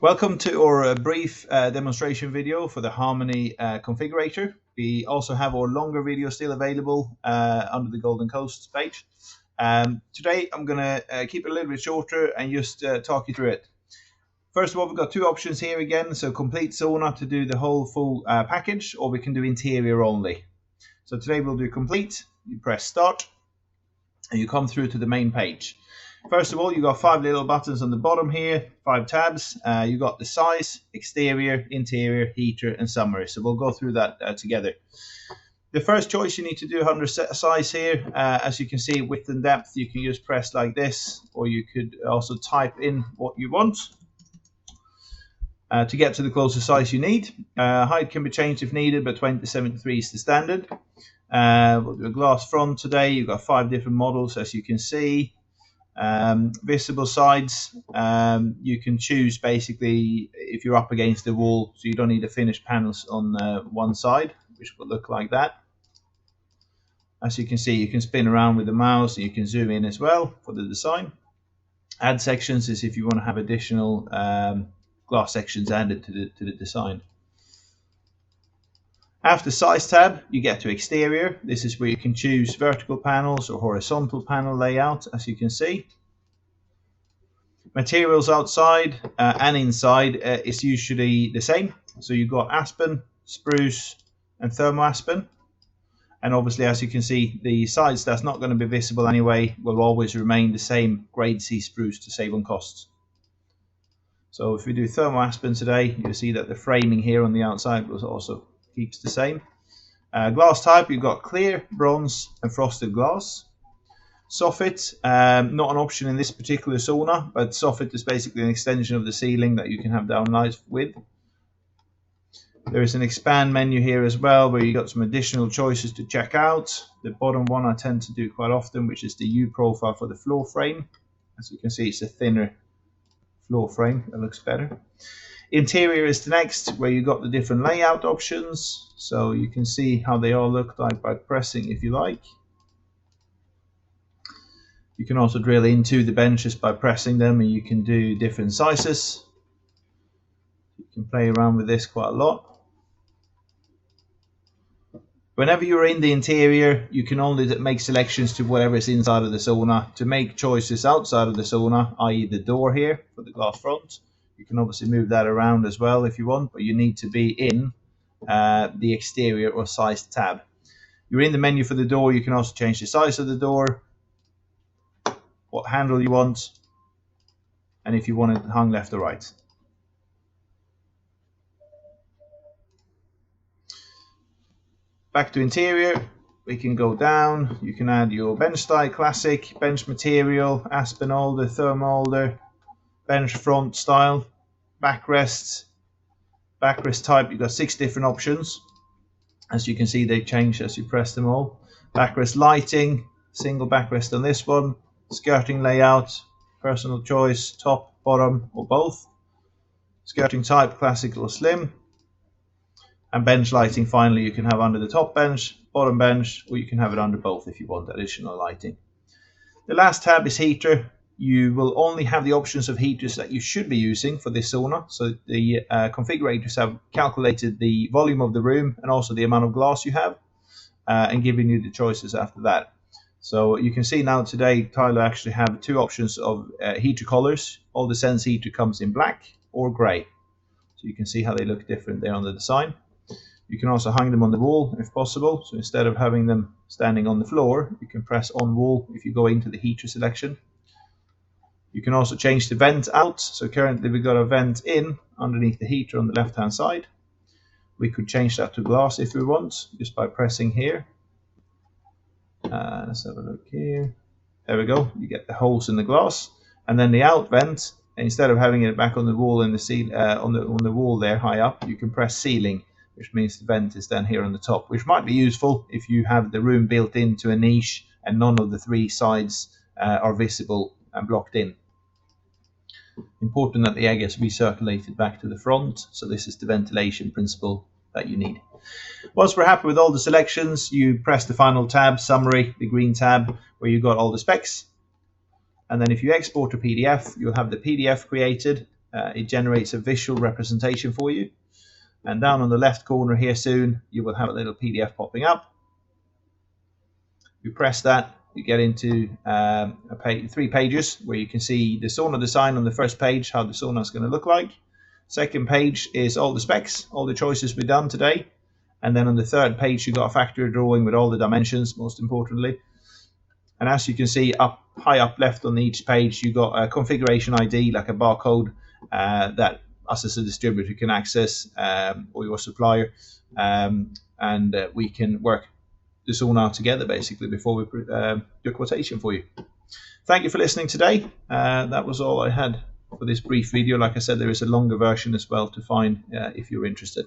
Welcome to our brief demonstration video for the Harmony configurator. We also have our longer video still available under the Golden Coast page. Today I'm going to keep it a little bit shorter and just talk you through it. First of all, we've got two options here again. So complete sauna to do the whole full package, or we can do interior only. So today we'll do complete. You press start and you come through to the main page. First of all, you've got 5 little buttons on the bottom here, 5 tabs. You've got the size, exterior, interior, heater, and summary. So we'll go through that together. The first choice you need to do under size here, as you can see, width and depth, you can just press like this, or you could also type in what you want to get to the closest size you need. Height can be changed if needed, but 20 to 73 is the standard. We'll do a glass front today. You've got 5 different models, as you can see. Visible sides, you can choose basically if you're up against the wall, so you don't need the finished panels on one side, which will look like that. As you can see, you can spin around with the mouse and you can zoom in as well for the design. Add sections is if you want to have additional glass sections added to the design. After size tab, you get to exterior. This is where you can choose vertical panels or horizontal panel layout, as you can see. Materials outside and inside is usually the same. So you've got aspen, spruce, and thermoaspen. And obviously, as you can see, the sides that's not going to be visible anyway will always remain the same grade C spruce to save on costs. So if we do thermoaspen today, you'll see that the framing here on the outside was also keeps the same. Glass type, you've got clear, bronze, and frosted glass. Soffit, not an option in this particular sauna, but soffit is basically an extension of the ceiling that you can have downlights with. There is an expand menu here as well, where you got some additional choices to check out. The bottom one I tend to do quite often, which is the U profile for the floor frame. As you can see, it's a thinner floor frame that looks better. Interior is the next, where you got the different layout options, so you can see how they all look like by pressing if you like. You can also drill into the benches by pressing them, and you can do different sizes. You can play around with this quite a lot. Whenever you're in the interior, you can only make selections to whatever is inside of the sauna. To make choices outside of the sauna, i.e. the door here for the glass front, you can obviously move that around as well if you want, but you need to be in the exterior or size tab. You're in the menu for the door. You can also change the size of the door, what handle you want, and if you want it hung left or right. Back to interior, we can go down. You can add your bench style, classic, bench material, aspen holder, thermal holder, bench front style, backrest type. You've got 6 different options. As you can see, they change as you press them all. Backrest lighting, single backrest on this one, skirting layout, personal choice, top, bottom, or both. Skirting type, classic or slim. And bench lighting, finally, you can have under the top bench, bottom bench, or you can have it under both if you want additional lighting. The last tab is heater. You will only have the options of heaters that you should be using for this sauna. So the configurators have calculated the volume of the room and also the amount of glass you have, and giving you the choices after that. So you can see now today, Tylo actually have 2 options of heater colors. All the Sense heater comes in black or gray. So you can see how they look different there on the design. You can also hang them on the wall if possible. So instead of having them standing on the floor, you can press on wall if you go into the heater selection. You can also change the vent out. So currently we've got a vent in underneath the heater on the left hand side. We could change that to glass if we want, just by pressing here. Let's have a look here. There we go. You get the holes in the glass, and then the out vent. Instead of having it back on the wall in the on the wall there high up, you can press ceiling, which means the vent is then here on the top, which might be useful if you have the room built into a niche and none of the 3 sides are visible and blocked in. Important that the air gets recirculated back to the front, so this is the ventilation principle that you need. Once we're happy with all the selections, you press the final tab, summary, the green tab, where you've got all the specs. And then if you export a PDF, you'll have the PDF created it generates a visual representation for you. And down on the left corner here soon, you will have a little PDF popping up. You press that, you get into three pages where you can see the sauna design on the first page, how the sauna is going to look like. Second page is all the specs, all the choices we've done today. And then on the third page, you've got a factory drawing with all the dimensions, most importantly. And as you can see, high up left on each page, you've got a configuration ID, like a barcode that us as a distributor can access, or your supplier, and we can work the sauna together basically before we do a quotation for you. Thank you for listening today. That was all I had for this brief video. Like I said, there is a longer version as well to find if you're interested.